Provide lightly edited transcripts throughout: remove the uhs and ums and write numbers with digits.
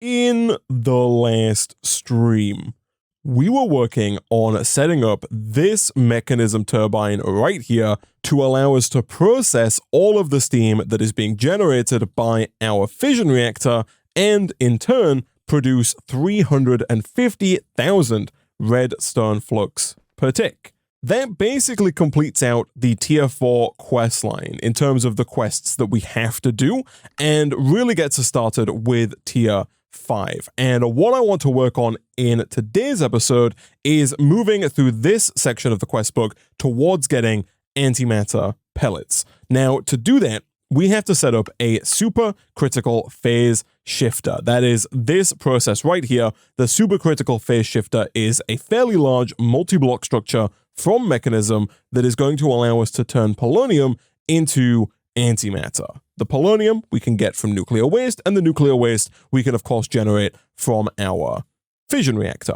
In the last stream, we were working on setting up this mechanism turbine right here to allow us to process all of the steam that is being generated by our fission reactor and, in turn, produce 350,000 redstone flux per tick. That basically completes out the tier 4 quest line in terms of the quests that we have to do and really gets us started with tier 5. And what I want to work on in today's episode is moving through this section of the quest book towards getting antimatter pellets. Now, to do that, we have to set up a supercritical phase shifter. That is this process right here. The supercritical phase shifter is a fairly large multi-block structure from Mechanism that is going to allow us to turn polonium into antimatter. The polonium we can get from nuclear waste, and the nuclear waste we can of course generate from our fission reactor.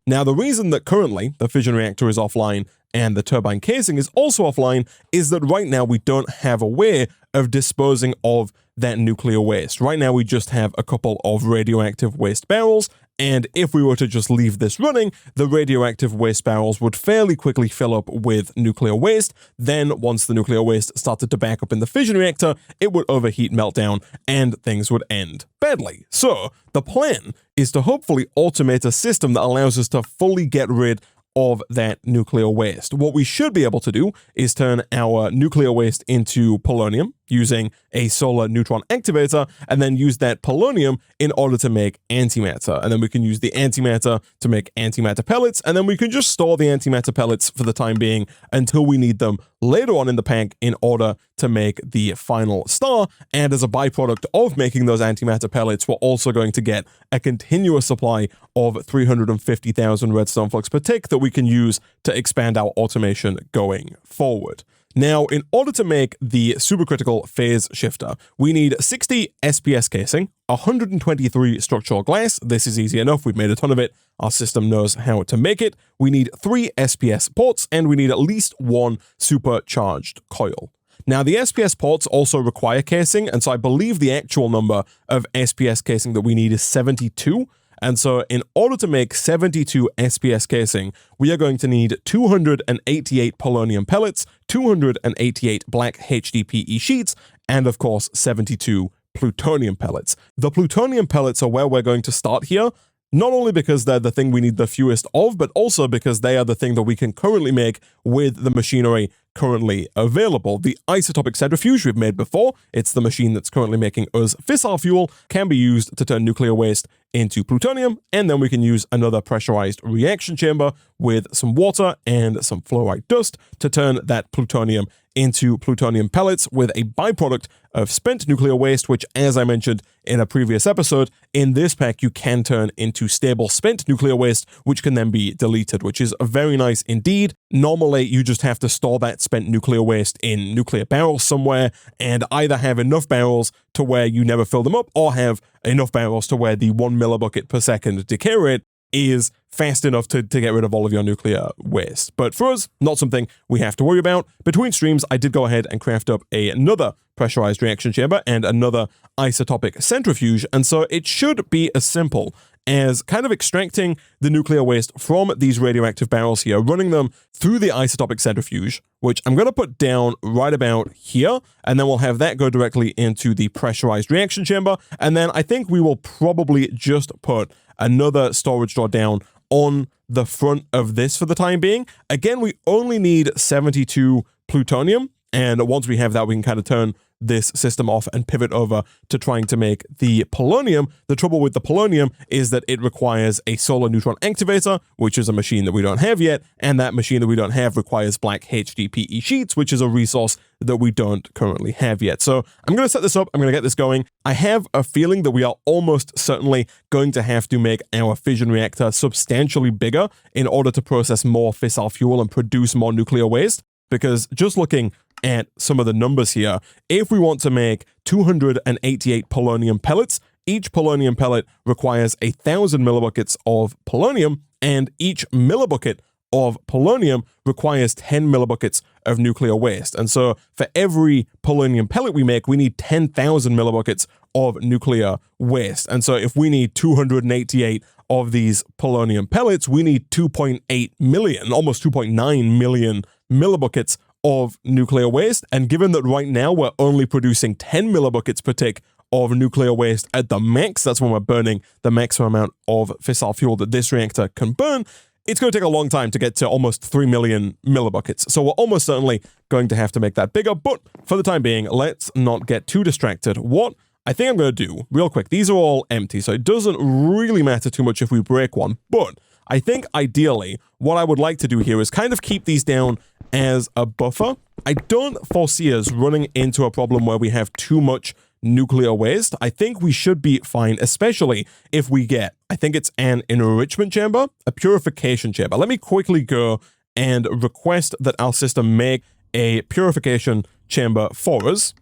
Now, the reason that currently the fission reactor is offline and the turbine casing is also offline is that right now we don't have a way of disposing of that nuclear waste. Right now we just have a couple of radioactive waste barrels, and if we were to just leave this running, the radioactive waste barrels would fairly quickly fill up with nuclear waste. Then once the nuclear waste started to back up in the fission reactor, it would overheat, melt down, and things would end badly. So the plan is to hopefully automate a system that allows us to fully get rid of that nuclear waste. What we should be able to do is turn our nuclear waste into polonium using a solar neutron activator, and then use that polonium in order to make antimatter. And then we can use the antimatter to make antimatter pellets, and then we can just store the antimatter pellets for the time being until we need them later on in the pack in order to make the final star. And as a byproduct of making those antimatter pellets, we're also going to get a continuous supply of 350,000 redstone flux per tick that we can use to expand our automation going forward. Now, in order to make the supercritical phase shifter, we need 60 SPS casing, 123 structural glass. This is easy enough. We've made a ton of it. Our system knows how to make it. We need 3 SPS ports, and we need at least 1 supercharged coil. Now, the SPS ports also require casing, and so I believe the actual number of SPS casing that we need is 72. And so in order to make 72 SPS casing, we are going to need 288 polonium pellets, 288 black HDPE sheets, and of course 72 plutonium pellets. The plutonium pellets are where we're going to start here, not only because they're the thing we need the fewest of, but also because they are the thing that we can currently make with the machinery currently available. The isotopic centrifuge we've made before, it's the machine that's currently making us fissile fuel, can be used to turn nuclear waste into plutonium, and then we can use another pressurized reaction chamber with some water and some fluoride dust to turn that plutonium into plutonium pellets with a byproduct of spent nuclear waste, which, as I mentioned in a previous episode, in this pack you can turn into stable spent nuclear waste, which can then be deleted, which is very nice indeed. Normally, you just have to store that spent nuclear waste in nuclear barrels somewhere, and either have enough barrels to where you never fill them up, or have enough barrels to where the 1 millibucket per second decay rate is fast enough to get rid of all of your nuclear waste. But for us, not something we have to worry about. Between streams, I did go ahead and craft up another pressurized reaction chamber and another isotopic centrifuge, and so it should be as simple as kind of extracting the nuclear waste from these radioactive barrels here, running them through the isotopic centrifuge, which I'm going to put down right about here, and then we'll have that go directly into the pressurized reaction chamber, and then I think we will probably just put another storage door down on the front of this for the time being. Again, we only need 72 plutonium, and once we have that, we can kind of turn this system off and pivot over to trying to make the polonium. The trouble with the polonium is that it requires a solar neutron activator, which is a machine that we don't have yet, and that machine that we don't have requires black HDPE sheets, which is a resource that we don't currently have yet. So I'm going to set this up. I'm going to get this going. I have a feeling that we are almost certainly going to have to make our fission reactor substantially bigger in order to process more fissile fuel and produce more nuclear waste, because just looking at some of the numbers here, if we want to make 288 polonium pellets, each polonium pellet requires 1,000 millibuckets of polonium, and each millibucket of polonium requires 10 millibuckets of nuclear waste. And so for every polonium pellet we make, we need 10,000 millibuckets of nuclear waste. And so if we need 288 of these polonium pellets, we need 2.8 million, almost 2.9 million millibuckets of nuclear waste. And given that right now we're only producing 10 millibuckets per tick of nuclear waste at the max, that's when we're burning the maximum amount of fissile fuel that this reactor can burn, it's going to take a long time to get to almost 3 million millibuckets. So we're almost certainly going to have to make that bigger, but for the time being, let's not get too distracted. What I think I'm going to do, real quick, these are all empty, so it doesn't really matter too much if we break one, but I think ideally what I would like to do here is kind of keep these down as a buffer. I don't foresee us running into a problem where we have too much nuclear waste. I think we should be fine, especially if we get, I think it's an enrichment chamber, a purification chamber. Let me quickly go and request that our system make a purification chamber for us.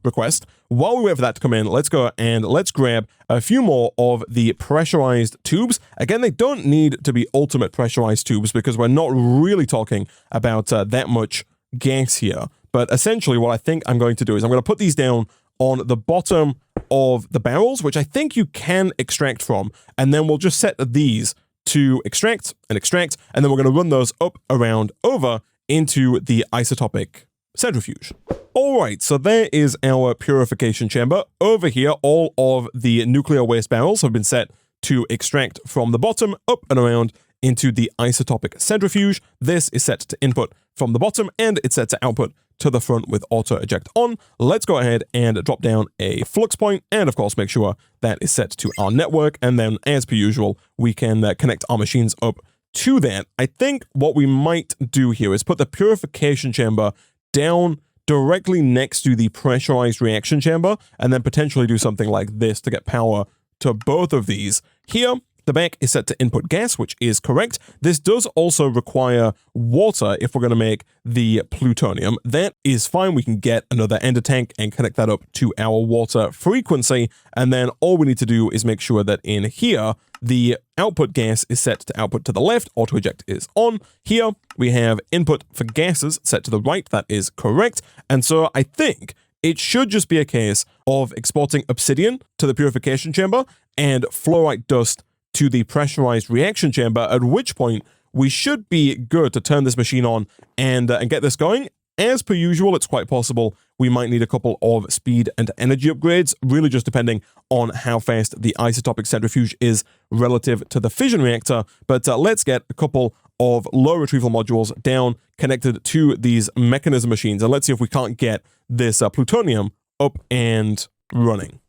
Request. While we wait for that to come in, let's go and let's grab a few more of the pressurized tubes. Again, they don't need to be ultimate pressurized tubes because we're not really talking about that much gas here. But essentially what I think I'm going to do is I'm going to put these down on the bottom of the barrels, which I think you can extract from, and then we'll just set these to extract, and then we're going to run those up, around, over into the isotopic centrifuge. All right, so there is our purification chamber. Over here, all of the nuclear waste barrels have been set to extract from the bottom, up and around into the isotopic centrifuge. This is set to input from the bottom, and it's set to output to the front with auto eject on. Let's go ahead and drop down a flux point, and of course make sure that is set to our network, and then as per usual we can connect our machines up to that. I think what we might do here is put the purification chamber down directly next to the pressurized reaction chamber, and then potentially do something like this to get power to both of these. Here, the back is set to input gas, which is correct. This does also require water if we're going to make the plutonium. That is fine. We can get another ender tank and connect that up to our water frequency. And then all we need to do is make sure that in here, the output gas is set to output to the left. Auto eject is on. Here we have input for gases set to the right. That is correct. And so I think it should just be a case of exporting obsidian to the purification chamber and fluorite dust to the pressurized reaction chamber, at which point we should be good to turn this machine on and get this going. As per usual, it's quite possible we might need a couple of speed and energy upgrades, really just depending on how fast the isotopic centrifuge is relative to the fission reactor. But let's get a couple of low retrieval modules down connected to these mechanism machines, and let's see if we can't get this plutonium up and running.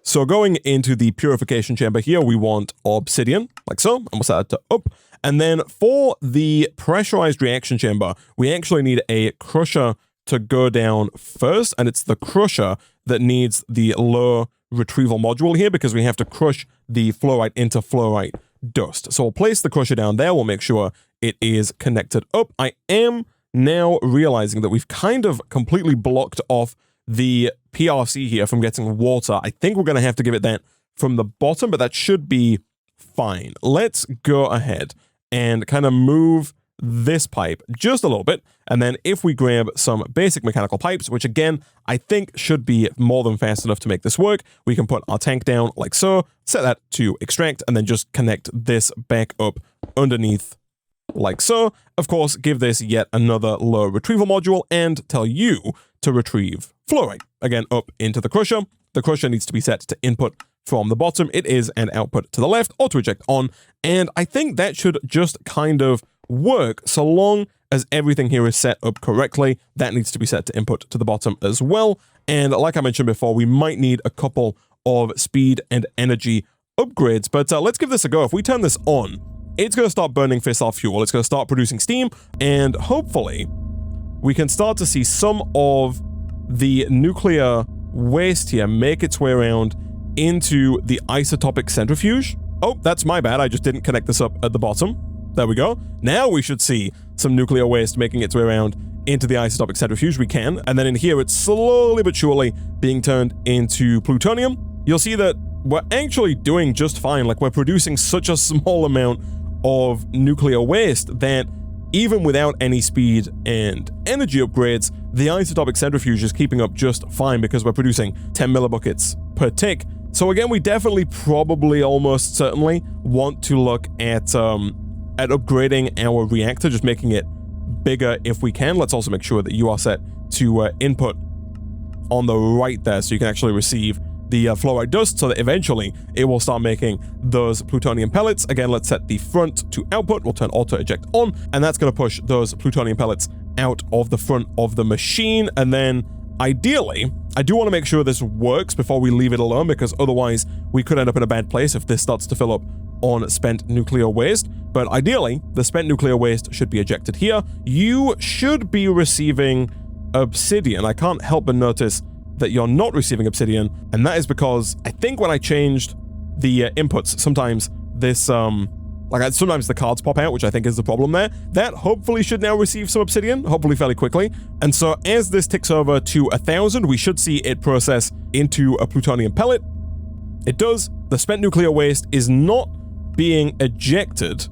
So going into the purification chamber here, we want obsidian, like so, and we'll set that to up. And then for the pressurized reaction chamber, we actually need a crusher to go down first, and it's the crusher that needs the low retrieval module here because we have to crush the fluorite into fluorite dust. So we'll place the crusher down there, we'll make sure it is connected up. I am now realizing that we've kind of completely blocked off the PRC here from getting water. I think we're going to have to give it that from the bottom, but that should be fine. Let's go ahead and kind of move this pipe just a little bit, and then if we grab some basic mechanical pipes, which again I think should be more than fast enough to make this work, we can put our tank down like so, set that to extract, and then just connect this back up underneath like so. Of course, give this yet another low retrieval module and tell you to retrieve fluorite. Again, up into the crusher. The crusher needs to be set to input from the bottom. It is an output to the left, auto eject on, and I think that should just kind of work so long as everything here is set up correctly. That needs to be set to input to the bottom as well. And like I mentioned before, we might need a couple of speed and energy upgrades, but let's give this a go. If we turn this on, it's going to start burning fissile fuel. It's going to start producing steam, and hopefully we can start to see some of the nuclear waste here make its way around into the isotopic centrifuge. Oh, that's my bad. I just didn't connect this up at the bottom. There we go. Now we should see some nuclear waste making its way around into the isotopic centrifuge. We can. And then in here, it's slowly but surely being turned into plutonium. You'll see that we're actually doing just fine. Like, we're producing such a small amount of nuclear waste that even without any speed and energy upgrades, the isotopic centrifuge is keeping up just fine because we're producing 10 millibuckets per tick. So again, we definitely, probably, almost certainly want to look at upgrading our reactor, just making it bigger if we can. Let's also make sure that you are set to input on the right there, so you can actually receive the fluoride dust, so that eventually it will start making those plutonium pellets. Again, let's set the front to output. We'll turn auto eject on, and that's going to push those plutonium pellets out of the front of the machine. And then ideally, I do want to make sure this works before we leave it alone, because otherwise we could end up in a bad place if this starts to fill up on spent nuclear waste. But ideally, the spent nuclear waste should be ejected here. You should be receiving obsidian. I can't help but notice that you're not receiving obsidian, and that is because I think when I changed the inputs, sometimes this, sometimes the cards pop out, which I think is the problem there. That hopefully should now receive some obsidian, hopefully fairly quickly. And so as this ticks over to 1,000, we should see it process into a plutonium pellet. It does. The spent nuclear waste is not being ejected.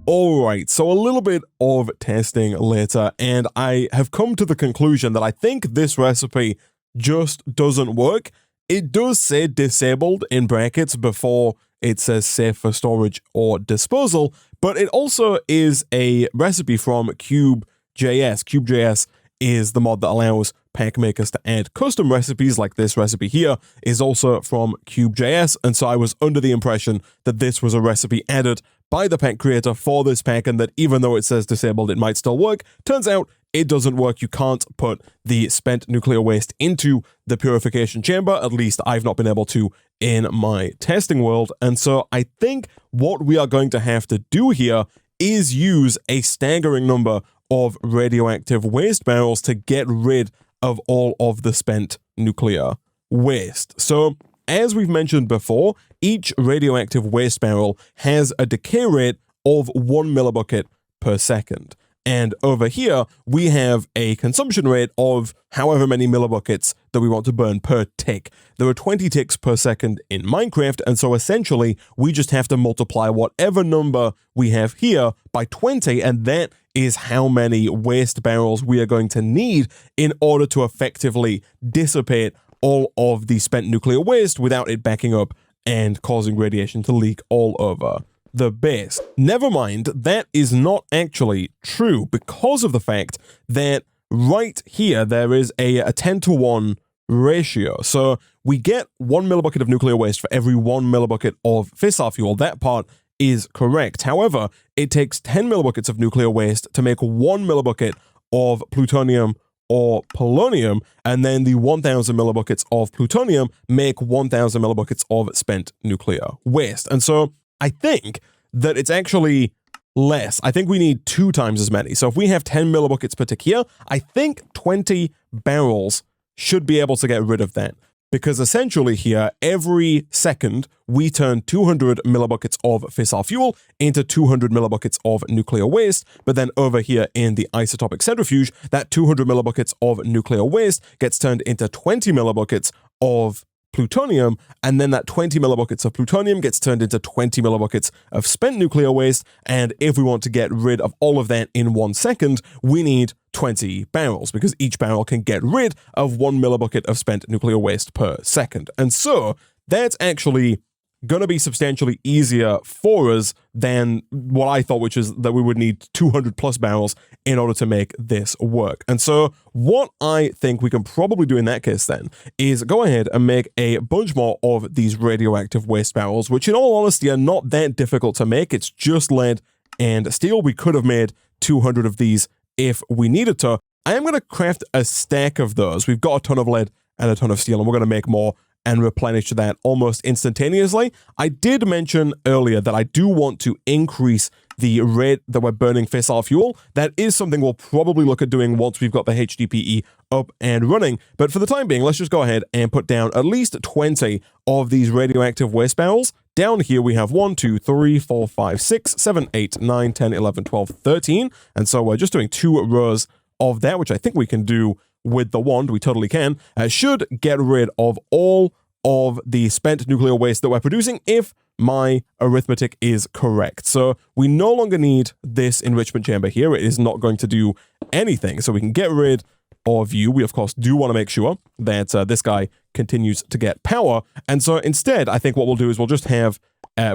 All right, so a little bit of testing later, and I have come to the conclusion that I think this recipe just doesn't work. It does say disabled in brackets before it says safe for storage or disposal, but it also is a recipe from Cube.js. Cube.js is the mod that allows pack makers to add custom recipes, like this recipe here is also from Cube.js, and so I was under the impression that this was a recipe added by the pack creator for this pack, and that even though it says disabled, it might still work. Turns out it doesn't work. You can't put the spent nuclear waste into the purification chamber. At least I've not been able to in my testing world. And so I think what we are going to have to do here is use a staggering number of radioactive waste barrels to get rid of all of the spent nuclear waste. So as we've mentioned before, each radioactive waste barrel has a decay rate of 1 millibucket per second. And over here, we have a consumption rate of however many millibuckets that we want to burn per tick. There are 20 ticks per second in Minecraft, and so essentially, we just have to multiply whatever number we have here by 20, and that is how many waste barrels we are going to need in order to effectively dissipate all of the spent nuclear waste without it backing up and causing radiation to leak all over the base. Never mind, that is not actually true, because of the fact that right here there is a 10-to-1 ratio. So we get 1 millibucket of nuclear waste for every 1 millibucket of fissile fuel. That part is correct. However, it takes 10 millibuckets of nuclear waste to make 1 millibucket of plutonium or polonium, and then the 1,000 millibuckets of plutonium make 1,000 millibuckets of spent nuclear waste. And so I think that it's actually less. I think we need 2 times as many. So if we have 10 millibuckets per tick here, I think 20 barrels should be able to get rid of that. Because essentially here, every second, we turn 200 millibuckets of fissile fuel into 200 millibuckets of nuclear waste. But then over here in the isotopic centrifuge, that 200 millibuckets of nuclear waste gets turned into 20 millibuckets of plutonium, and then that 20 millibuckets of plutonium gets turned into 20 millibuckets of spent nuclear waste, and if we want to get rid of all of that in 1 second, we need 20 barrels, because each barrel can get rid of 1 millibucket of spent nuclear waste per second. And so that's actually going to be substantially easier for us than what I thought, which is that we would need 200 plus barrels in order to make this work. And so what I think we can probably do in that case then is go ahead and make a bunch more of these radioactive waste barrels, which in all honesty are not that difficult to make. It's just lead and steel. We could have made 200 of these if we needed to. I am going to craft a stack of those. We've got a ton of lead and a ton of steel, and we're going to make more and replenish that almost instantaneously. I did mention earlier that I do want to increase the rate that we're burning fissile fuel. That is something we'll probably look at doing once we've got the HDPE up and running. But for the time being, let's just go ahead and put down at least 20 of these radioactive waste barrels. Down here we have 1, 2, 3, 4, 5, 6, 7, 8, 9, 10, 11, 12, 13. And so we're just doing 2 rows of that, which I think we can do with the wand. We totally can. Should get rid of all of the spent nuclear waste that we're producing if my arithmetic is correct. So we no longer need this enrichment chamber here. It is not going to do anything. So we can get rid of you. We, of course, do want to make sure that this guy continues to get power. And so instead, I think what we'll do is we'll just have,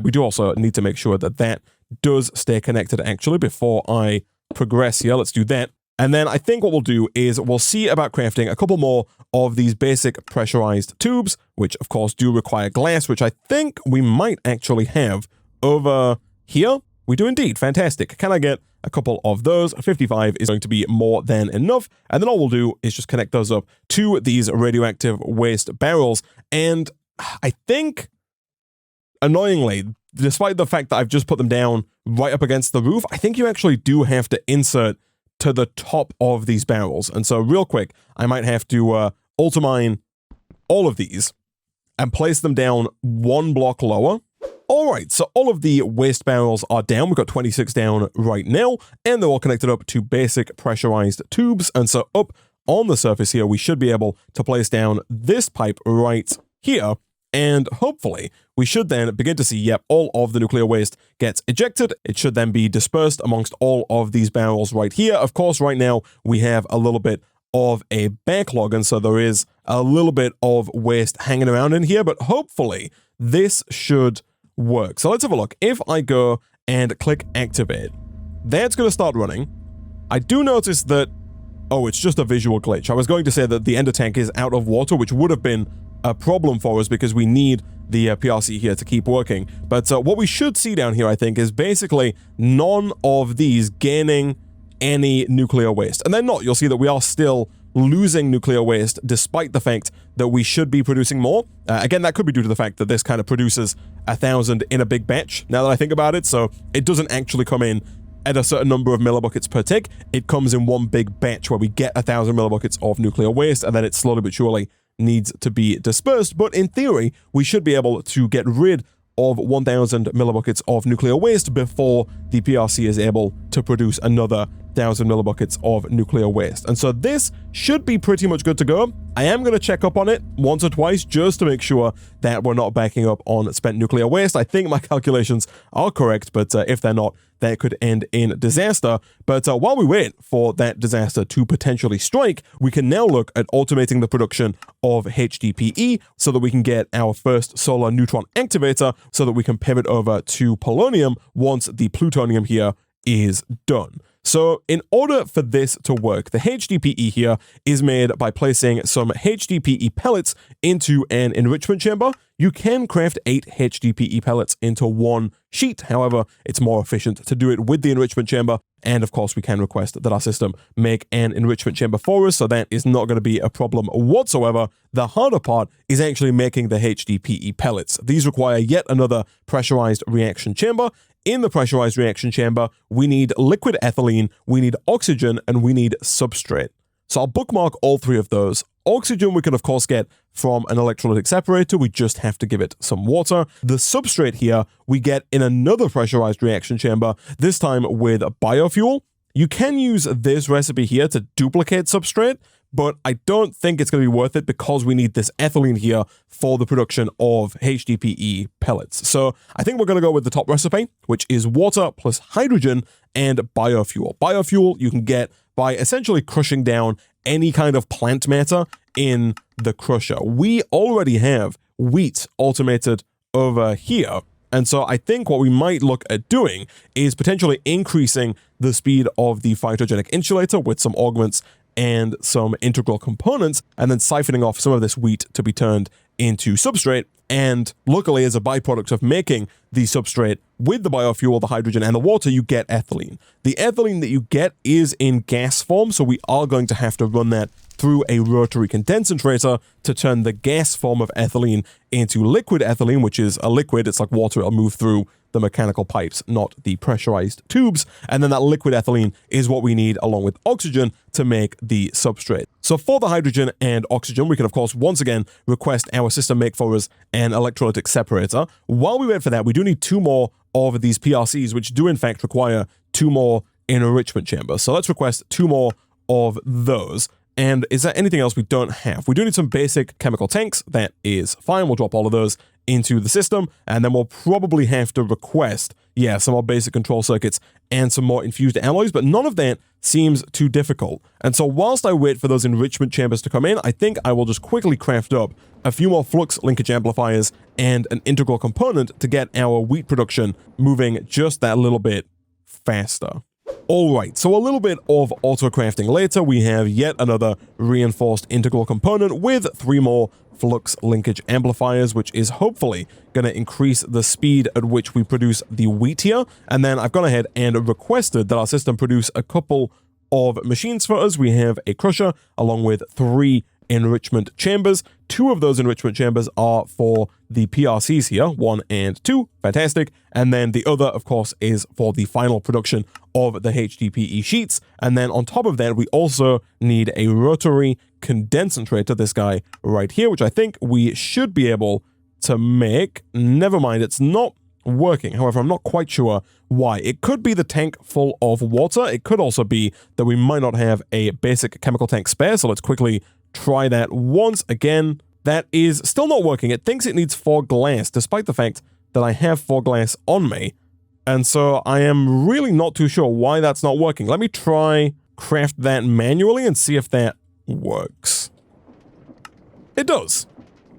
we do also need to make sure that that does stay connected actually before I progress here. Let's do that. And then I think what we'll do is we'll see about crafting a couple more of these basic pressurized tubes, which of course do require glass, which I think we might actually have over here. We do indeed. Fantastic. Can I get a couple of those? 55 is going to be more than enough. And then all we'll do is just connect those up to these radioactive waste barrels. And I think, annoyingly, despite the fact that I've just put them down right up against the roof, I think you actually do have to insert to the top of these barrels. And so real quick, I might have to ultimine all of these and place them down one block lower. All right, so all of the waste barrels are down. We've got 26 down right now, and they're all connected up to basic pressurized tubes. And so up on the surface here, we should be able to place down this pipe right here. And hopefully, we should then begin to see, yep, all of the nuclear waste gets ejected. It should then be dispersed amongst all of these barrels right here. Of course, right now, we have a little bit of a backlog, and so there is a little bit of waste hanging around in here, but hopefully, this should work. So let's have a look. If I go and click activate, that's going to start running. I do notice that, oh, it's just a visual glitch. I was going to say that the ender tank is out of water, which would have been a problem for us because we need the PRC here to keep working. But what we should see down here, I think, is basically none of these gaining any nuclear waste. And they're not. You'll see that we are still losing nuclear waste despite the fact that we should be producing more. Again, that could be due to the fact that this kind of produces 1,000 in a big batch, now that I think about it. So it doesn't actually come in at a certain number of millibuckets per tick. It comes in one big batch where we get 1,000 millibuckets of nuclear waste, and then it slowly but surely needs to be dispersed. But in theory, we should be able to get rid of 1,000 millibuckets of nuclear waste before the PRC is able to produce another 1,000 millibuckets of nuclear waste. And so this should be pretty much good to go. I am going to check up on it once or twice just to make sure that we're not backing up on spent nuclear waste. I think my calculations are correct, but if they're not, that could end in disaster. But while we wait for that disaster to potentially strike, we can now look at automating the production of HDPE so that we can get our first solar neutron activator so that we can pivot over to polonium once the plutonium here is done. So in order for this to work, the HDPE here is made by placing some HDPE pellets into an enrichment chamber. You can craft 8 HDPE pellets into one sheet. However, it's more efficient to do it with the enrichment chamber. And of course, we can request that our system make an enrichment chamber for us. So that is not going to be a problem whatsoever. The harder part is actually making the HDPE pellets. These require yet another pressurized reaction chamber. In the pressurized reaction chamber, we need liquid ethylene, we need oxygen, and we need substrate. So I'll bookmark all 3 of those. Oxygen we can of course get from an electrolytic separator, we just have to give it some water. The substrate here we get in another pressurized reaction chamber, this time with biofuel. You can use this recipe here to duplicate substrate, but I don't think it's going to be worth it because we need this ethylene here for the production of HDPE pellets. So I think we're going to go with the top recipe, which is water plus hydrogen and biofuel. Biofuel you can get by essentially crushing down any kind of plant matter in the crusher. We already have wheat automated over here. And so I think what we might look at doing is potentially increasing the speed of the phytogenic insulator with some augments and some integral components, and then siphoning off some of this wheat to be turned into substrate. And luckily, as a byproduct of making the substrate with the biofuel, the hydrogen, and the water, you get ethylene. The ethylene that you get is in gas form, so we are going to have to run that through a rotary condensator to turn the gas form of ethylene into liquid ethylene, which is a liquid. It's like water. It'll move through the mechanical pipes, not the pressurized tubes. And then that liquid ethylene is what we need along with oxygen to make the substrate. So for the hydrogen and oxygen, we can of course once again request our system make for us an electrolytic separator. While we wait for that, we do need 2 more of these PRCs, which do in fact require 2 more enrichment chambers. So let's request 2 more of those. And is there anything else we don't have? We do need some basic chemical tanks. That is fine. We'll drop all of those into the system, and then we'll probably have to request, yeah, some more basic control circuits and some more infused alloys, but none of that seems too difficult. And so whilst I wait for those enrichment chambers to come in, I think I will just quickly craft up a few more flux linkage amplifiers and an integral component to get our wheat production moving just that little bit faster. Alright, so a little bit of auto-crafting later, we have yet another reinforced integral component with 3 more flux linkage amplifiers, which is hopefully going to increase the speed at which we produce the wheat here. And then I've gone ahead and requested that our system produce a couple of machines for us. We have a crusher along with 3 enrichment chambers. 2 of those enrichment chambers are for the PRCs here, 1 and 2, fantastic. And then the other, of course, is for the final production of the HDPE sheets. And then on top of that, we also need a rotary condensator, this guy right here, which I think we should be able to make. Never mind, it's not working. However, I'm not quite sure why. It could be the tank full of water. It could also be that we might not have a basic chemical tank spare. So let's quickly try that once again. That is still not working. It thinks it needs 4 glass, despite the fact that I have 4 glass on me. And so I am really not too sure why that's not working. Let me try craft that manually and see if that works. It does.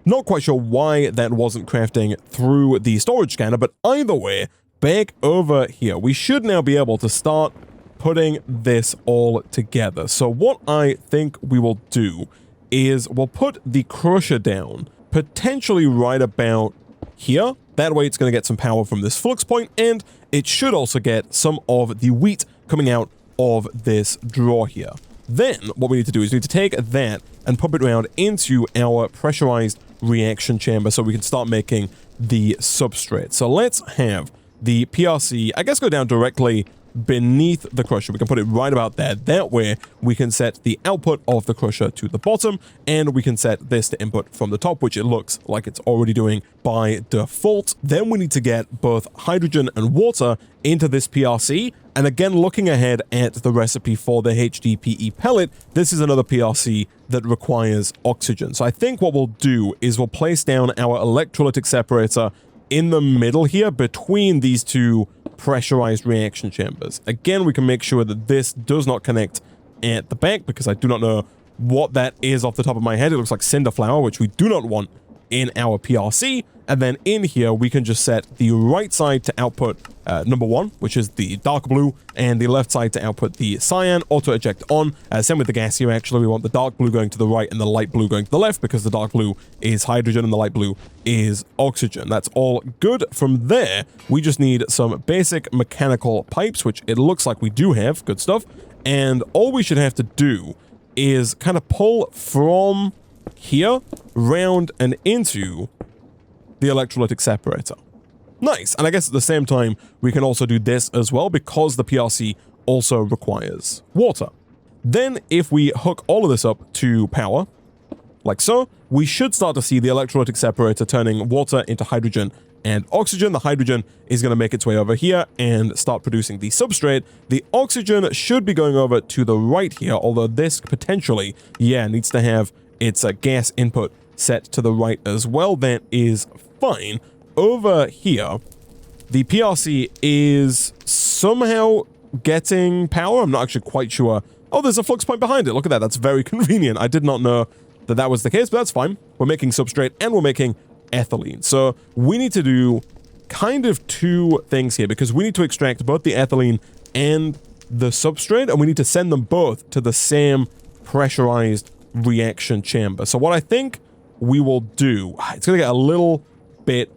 Not quite sure why that wasn't crafting through the storage scanner, but either way, back over here, we should now be able to start putting this all together. So what I think we will do is we'll put the crusher down, potentially right about here. That way it's going to get some power from this flux point, and it should also get some of the wheat coming out of this drawer here. Then what we need to do is we need to take that and pump it around into our pressurized reaction chamber so we can start making the substrate. So let's have the PRC, I guess, go down directly beneath the crusher. We can put it right about there. That way we can set the output of the crusher to the bottom, and we can set this to input from the top, which it looks like it's already doing by default. Then we need to get both hydrogen and water into this PRC. And again, looking ahead at the recipe for the HDPE pellet, this is another PRC that requires oxygen. So I think what we'll do is we'll place down our electrolytic separator in the middle here between these 2 pressurized reaction chambers. Again, we can make sure that this does not connect at the back, because I do not know what that is off the top of my head. It looks like cinder flour, which we do not want in our PRC. And then in here, we can just set the right side to output number 1, which is the dark blue, and the left side to output the cyan, auto eject on. Same with the gas here, actually. We want the dark blue going to the right and the light blue going to the left, because the dark blue is hydrogen and the light blue is oxygen. That's all good. From there, we just need some basic mechanical pipes, which it looks like we do have. Good stuff. And all we should have to do is kind of pull from here, round and into the electrolytic separator. Nice. And I guess at the same time, we can also do this as well, because the PRC also requires water. Then if we hook all of this up to power, like so, we should start to see the electrolytic separator turning water into hydrogen and oxygen. The hydrogen is going to make its way over here and start producing the substrate. The oxygen should be going over to the right here, although this potentially, yeah, needs to have its gas input set to the right as well. That is fine. Over here, the PRC is somehow getting power. I'm not actually quite sure. Oh, there's a flux point behind it. Look at that. That's very convenient. I did not know that that was the case, but that's fine. We're making substrate and we're making ethylene. So we need to do kind of 2 things here, because we need to extract both the ethylene and the substrate, and we need to send them both to the same pressurized reaction chamber. So what I think we will do, it's going to get a little bit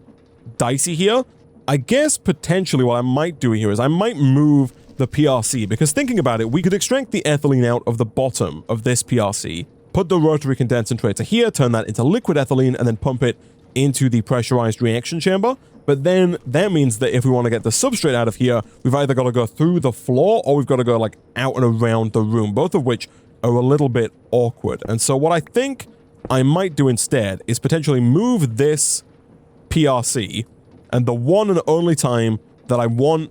dicey here. I guess potentially what I might do here is I might move the PRC, because thinking about it, we could extract the ethylene out of the bottom of this PRC, put the rotary condensator here, turn that into liquid ethylene, and then pump it into the pressurized reaction chamber. But then that means that if we want to get the substrate out of here, we've either got to go through the floor or we've got to go like out and around the room, both of which are a little bit awkward. And so what I think I might do instead is potentially move this PRC, and the one and only time that I want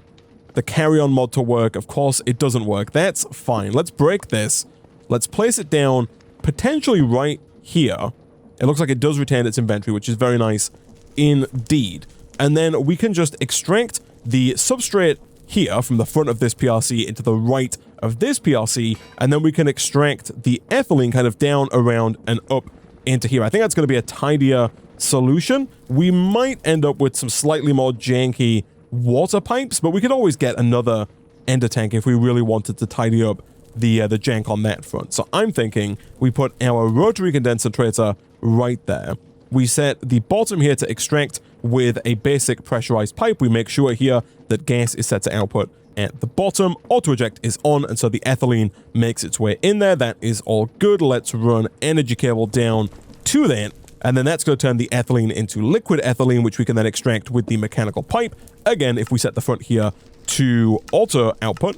the carry-on mod to work, of course, it doesn't work. That's fine. Let's break this. Let's place it down, potentially right here. It looks like it does retain its inventory, which is very nice indeed. And then we can just extract the substrate here from the front of this PRC into the right of this PRC, and then we can extract the ethylene kind of down, around, and up into here. I think that's going to be a tidier solution. We might end up with some slightly more janky water pipes, but we could always get another ender tank if we really wanted to tidy up the jank on that front. So I'm thinking we put our rotary condensator right there. We set the bottom here to extract with a basic pressurized pipe. We make sure here that gas is set to output at the bottom. Auto eject is on, and so the ethylene makes its way in there. That is all good. Let's run energy cable down to that, and then that's going to turn the ethylene into liquid ethylene, which we can then extract with the mechanical pipe. Again, if we set the front here to auto output,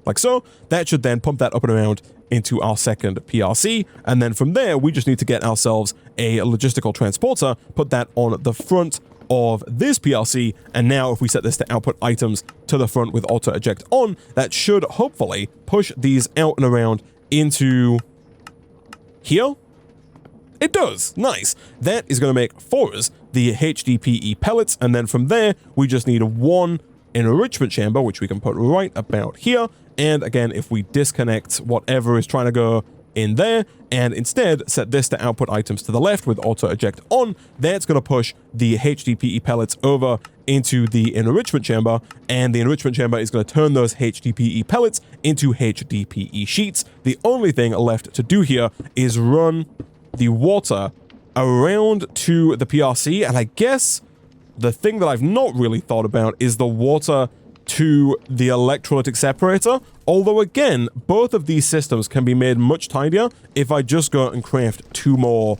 like so, that should then pump that up and around into our second PRC, and then from there, we just need to get ourselves a logistical transporter, put that on the front of this PRC, and now if we set this to output items to the front with auto eject on, that should hopefully push these out and around into here. It does. Nice. That is going to make for us the HDPE pellets, and then from there, we just need one enrichment chamber, which we can put right about here. And again, if we disconnect whatever is trying to go in there, and instead set this to output items to the left with auto eject on, that's going to push the HDPE pellets over into the enrichment chamber, and the enrichment chamber is going to turn those HDPE pellets into HDPE sheets. The only thing left to do here is run the water around to the PRC, and I guess the thing that I've not really thought about is the water to the electrolytic separator, although again, both of these systems can be made much tidier if I just go and craft 2 more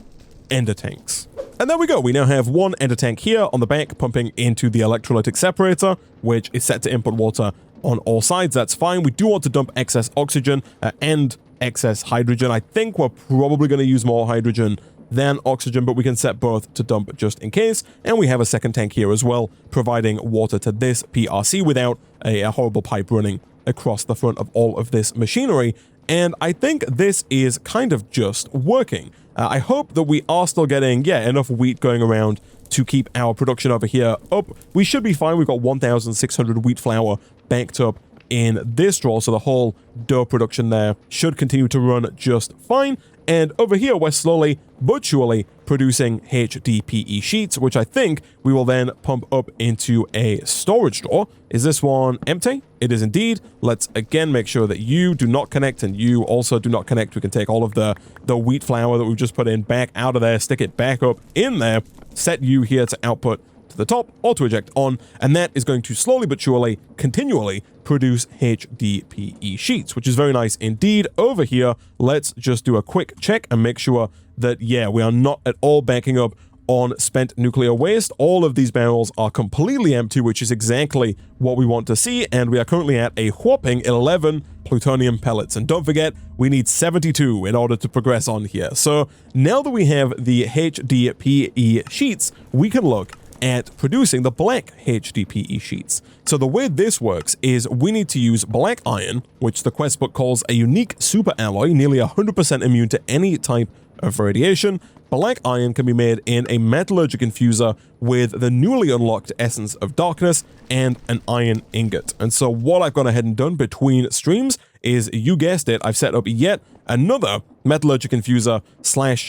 ender tanks. And there we go, we now have 1 ender tank here on the back pumping into the electrolytic separator, which is set to input water on all sides. That's fine. We do want to dump excess oxygen and excess hydrogen. I think we're probably going to use more hydrogen than oxygen, but we can set both to dump just in case. And we have a second tank here as well, providing water to this PRC without a horrible pipe running across the front of all of this machinery. And I think this is kind of just working. I hope that we are still getting, enough wheat going around to keep our production over here up. We should be fine. We've got 1,600 wheat flour banked up in this drawer, so the whole dough production there should continue to run just fine. And over here, we're slowly but surely producing HDPE sheets, which I think we will then pump up into a storage drawer. Is this one empty? It is indeed. Let's again make sure that you do not connect and you also do not connect. We can take all of the wheat flour that we've just put in back out of there, stick it back up in there, set you here to output to the top, auto eject on, and that is going to slowly but surely, continually produce HDPE sheets, which is very nice indeed. Over here, let's just do a quick check and make sure that, we are not at all backing up on spent nuclear waste. All of these barrels are completely empty, which is exactly what we want to see, and we are currently at a whopping 11 plutonium pellets. And don't forget, we need 72 in order to progress on here. So now that we have the HDPE sheets, we can look at producing the black HDPE sheets. So the way this works is we need to use black iron, which the quest book calls a unique super alloy, nearly 100% immune to any type of radiation. Black iron can be made in a metallurgic infuser with the newly unlocked Essence of Darkness and an iron ingot. And so what I've gone ahead and done between streams is, you guessed it, I've set up yet another metallurgic infuser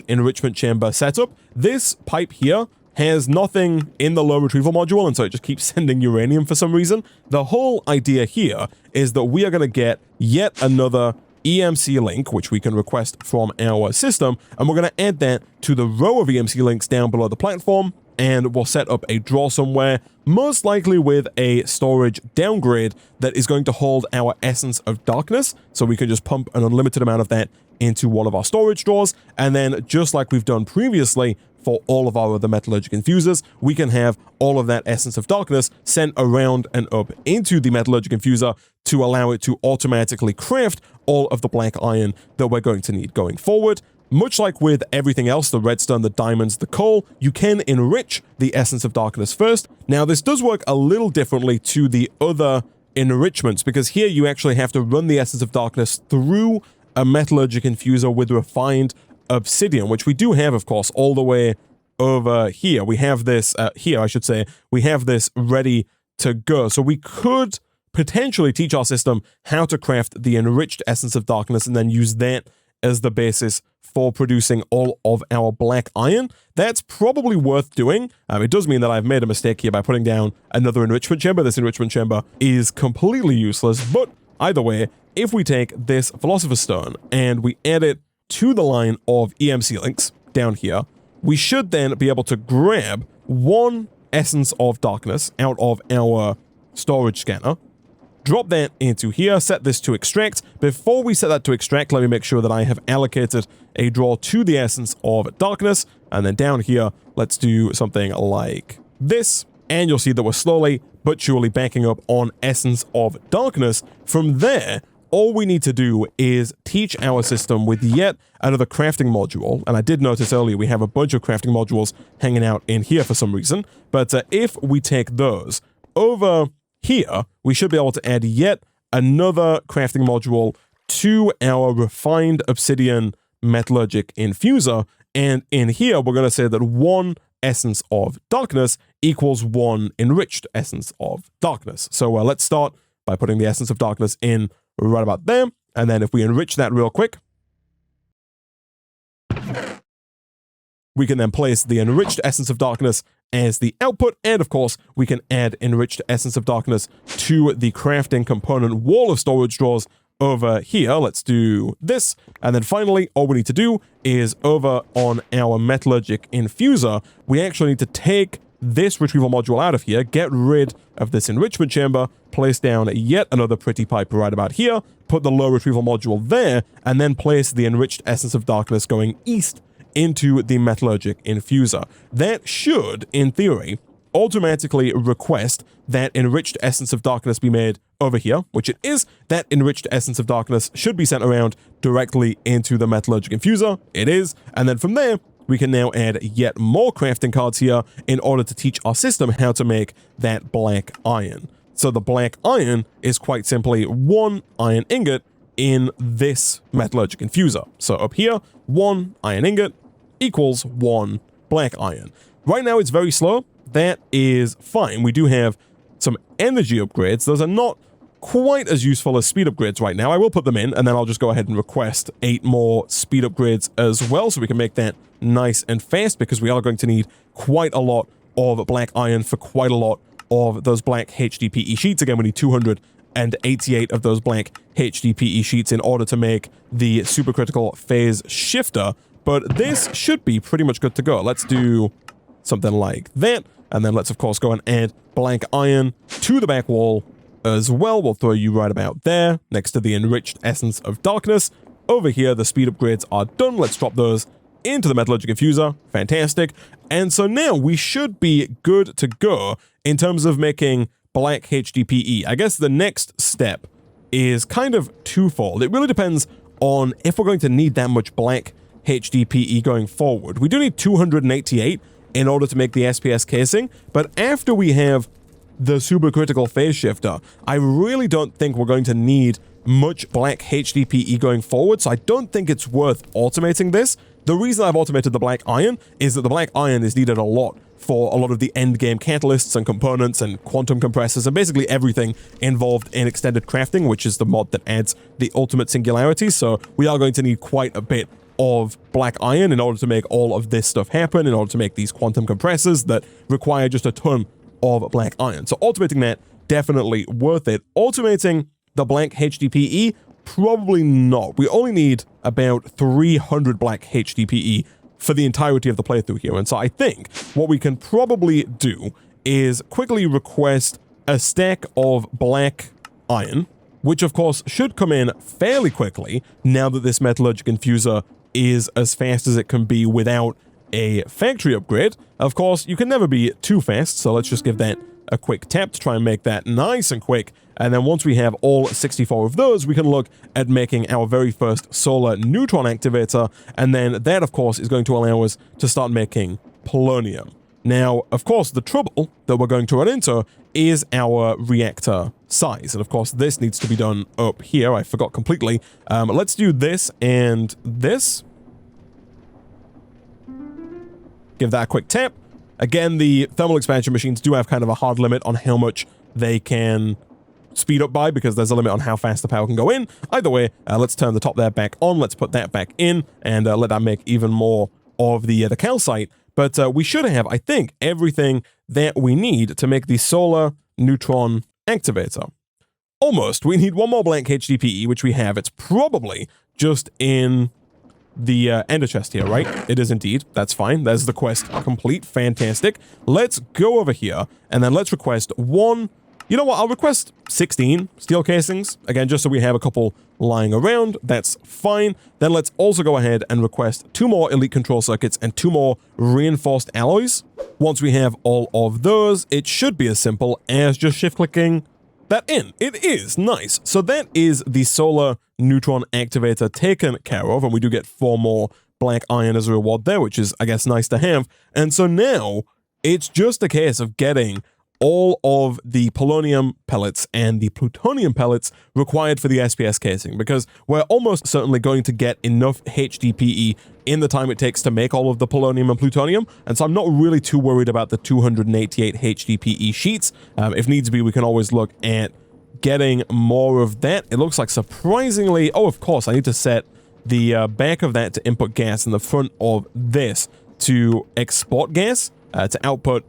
/ enrichment chamber setup. This pipe here has nothing in the low retrieval module, and so it just keeps sending uranium for some reason. The whole idea here is that we are going to get yet another EMC link, which we can request from our system, and we're going to add that to the row of EMC links down below the platform, and we'll set up a drawer somewhere, most likely with a storage downgrade that is going to hold our Essence of Darkness, so we can just pump an unlimited amount of that into one of our storage drawers, and then just like we've done previously for all of our other metallurgic infusers, we can have all of that Essence of Darkness sent around and up into the metallurgic infuser to allow it to automatically craft all of the black iron that we're going to need going forward. Much like with everything else, the redstone, the diamonds, the coal, you can enrich the Essence of Darkness first. Now, this does work a little differently to the other enrichments, because here you actually have to run the Essence of Darkness through a metallurgic infuser with refined obsidian, which we do have, of course, all the way over here. We have this here, I should say. We have this ready to go. So we could potentially teach our system how to craft the enriched essence of darkness and then use that as the basis for producing all of our black iron. That's probably worth doing. It does mean that I've made a mistake here by putting down another enrichment chamber. This enrichment chamber is completely useless, but either way, if we take this Philosopher's Stone and we add it to the line of EMC links down here, we should then be able to grab one essence of darkness out of our storage scanner, drop that into here, set this to extract. Before we set that to extract, let me make sure that I have allocated a draw to the essence of darkness. And then down here, let's do something like this. And you'll see that we're slowly but surely backing up on essence of darkness. From there, all we need to do is teach our system with yet another crafting module. And I did notice earlier we have a bunch of crafting modules hanging out in here for some reason. But if we take those over here, we should be able to add yet another crafting module to our refined obsidian metallurgic infuser. And in here, we're going to say that one essence of darkness equals one enriched essence of darkness. So let's start by putting the essence of darkness in right about there. And then if we enrich that real quick, we can then place the enriched essence of darkness as the output. And of course, we can add enriched essence of darkness to the crafting component wall of storage drawers over here. Let's do this. And then finally, all we need to do is over on our metallurgic infuser, we actually need to take this retrieval module out of here, get rid of this enrichment chamber, place down yet another pretty pipe right about here, put the low retrieval module there, and then place the enriched essence of darkness going east into the metallurgic infuser. That should, in theory, automatically request that enriched essence of darkness be made over here, which it is. That enriched essence of darkness should be sent around directly into the metallurgic infuser. It is. And then from there, we can now add yet more crafting cards here in order to teach our system how to make that black iron. So the black iron is quite simply one iron ingot in this metallurgic infuser. So up here, one iron ingot equals one black iron. Right now it's very slow. That is fine. We do have some energy upgrades. Those are not quite as useful as speed upgrades right now. I will put them in, and then I'll just go ahead and request 8 more speed upgrades as well, so we can make that nice and fast, because we are going to need quite a lot of black iron for quite a lot of those black HDPE sheets. Again, we need 288 of those black HDPE sheets in order to make the supercritical phase shifter, but this should be pretty much good to go. Let's do something like that, and then let's of course go and add black iron to the back wall as well. We'll throw you right about there next to the enriched essence of darkness. Over here, the speed upgrades are done. Let's drop those into the metallurgic infuser. Fantastic. And so now we should be good to go in terms of making black HDPE. I guess the next step is kind of twofold. It really depends on if we're going to need that much black HDPE going forward. We do need 288 in order to make the SPS casing, but after we have the supercritical phase shifter, I really don't think we're going to need much black HDPE going forward, so I don't think it's worth automating this. The reason I've automated the black iron is that the black iron is needed a lot for a lot of the end game catalysts and components and quantum compressors and basically everything involved in extended crafting, which is the mod that adds the ultimate singularity. So we are going to need quite a bit of black iron in order to make all of this stuff happen, in order to make these quantum compressors that require just a ton of black iron. So automating that, definitely worth it. Automating the black HDPE, probably not. We only need about 300 black HDPE for the entirety of the playthrough here. And so I think what we can probably do is quickly request a stack of black iron, which of course should come in fairly quickly now that this metallurgic infuser is as fast as it can be without a factory upgrade. Of course, you can never be too fast, so let's just give that a quick tap to try and make that nice and quick. And then once we have all 64 of those, we can look at making our very first solar neutron activator, and then that, of course, is going to allow us to start making polonium. Now, of course, the trouble that we're going to run into is our reactor size, and of course, this needs to be done up here. I forgot completely. Let's do this and this. give that a quick tap. Again, the thermal expansion machines do have kind of a hard limit on how much they can speed up by, because there's a limit on how fast the power can go in. Either way, let's turn the top there back on. Let's put that back in and let that make even more of the calcite. But we should have, I think, everything that we need to make the solar neutron activator. Almost. We need one more blank HDPE, which we have. It's probably just in the ender chest here, right? It is indeed. That's fine. There's the quest complete. Fantastic. Let's go over here, and then let's request one. You know what? I'll request 16 steel casings. Again, just so we have a couple lying around. That's fine. Then let's also go ahead and request 2 more elite control circuits and 2 more reinforced alloys. Once we have all of those, it should be as simple as just shift-clicking that in. It is. Nice. So that is the solar neutron activator taken care of, and we do get 4 more black iron as a reward there, which is, I guess, nice to have. And so now it's just a case of getting all of the polonium pellets and the plutonium pellets required for the SPS casing, because we're almost certainly going to get enough HDPE in the time it takes to make all of the polonium and plutonium, and so I'm not really too worried about the 288 HDPE sheets. If needs be, we can always look at getting more of that. It looks like surprisingly... Oh, of course, I need to set the back of that to input gas and the front of this to export gas, to output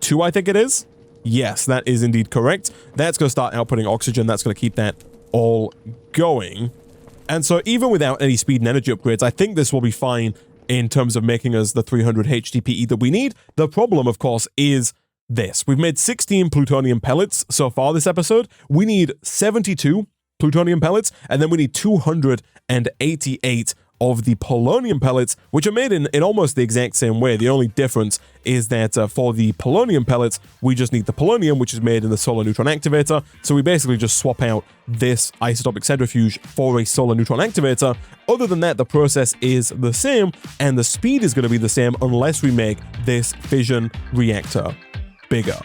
2, I think it is. Yes, that is indeed correct. That's going to start outputting oxygen. That's going to keep that all going. And so even without any speed and energy upgrades, I think this will be fine in terms of making us the 300 HDPE that we need. The problem, of course, is this. We've made 16 plutonium pellets so far this episode. We need 72 plutonium pellets, and then we need 288 of the polonium pellets, which are made in almost the exact same way. The only difference is that for the polonium pellets, we just need the polonium, which is made in the solar neutron activator. So we basically just swap out this isotopic centrifuge for a solar neutron activator. Other than that, the process is the same, and the speed is going to be the same unless we make this fission reactor bigger.